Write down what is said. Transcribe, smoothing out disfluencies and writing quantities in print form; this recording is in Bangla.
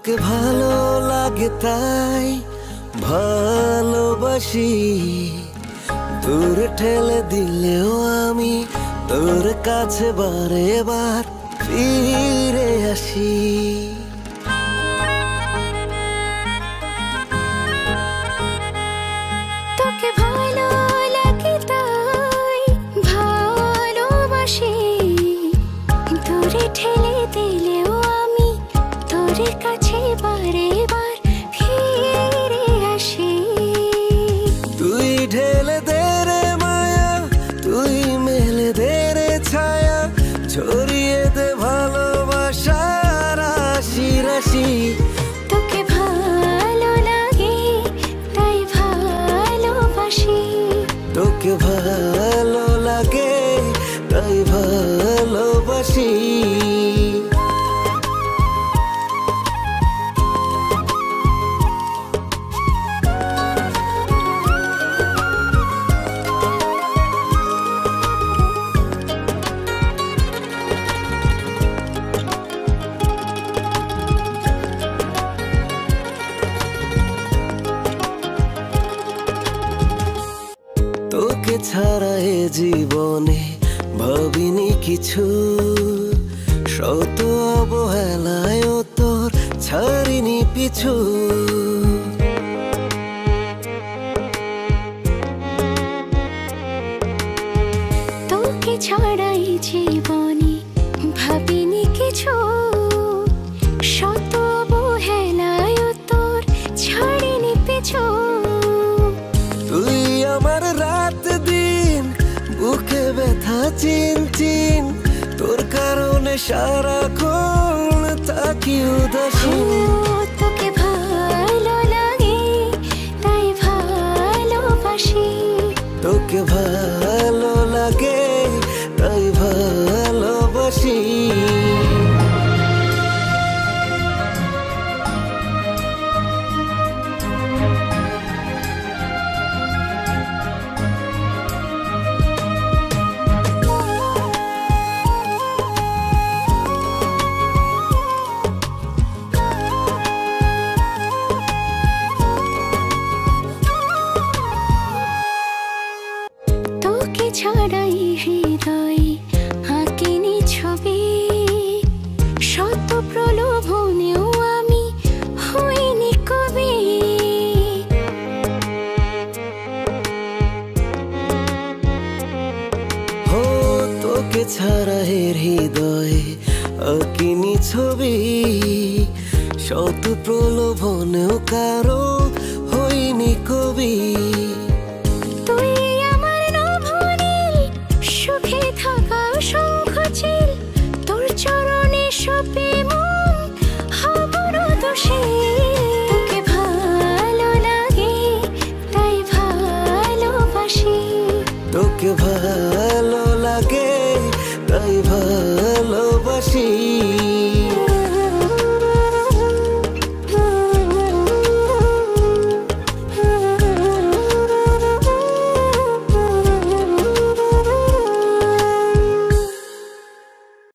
তোকে ভালো লাগে তাই ভালোবাসি, দূরে ঠেলে দিলেও আমি তোর কাছে বারে বার ফিরে আসি। তোকে ভালো লাগে তাই ভালোবাসি, দূরে ঠেলে দিলেও আমি তোর কাছে বারে বার ফিরে আসি। তুই ঢেলে দে রে মায়া, তুই মেলে দে রে ছায়া, ছড়িয়ে দে ভালোবাসার রাশি রাশি। তোকে ভালো লাগে তাই ভালোবাসি, তোকে ভালো লাগে তাই ভালোবাসি। তোকে ছাড়া এ জীবনে ভাবিনি কিছু, শত অবহেলায় তোর ছাড়িনি পিছু। তোকে ছাড়াই জীবনে ভাবিনি কিছু, শত অবহেলায় তোর ছাড়িনি পিছু। তুই আমার রাত দিন বুকে ব্যথা চিন চিন, তোর কারণে সারাক্ষণ থাকি উদাসীন। তোকে ভালো লাগে তাই ভালোবাসি, তোকে ভালো লাগে তাই ভালোবাসি। তোকে ছাড়াই হৃদয় আঁকিনি ছবি, শত প্রলোভনেও আমি হইনি কবি। হো তোকে ছাড়া হে হৃদয়ে আঁকিনি ছবি, শত প্রলোভনেও কারো হইনি কবি।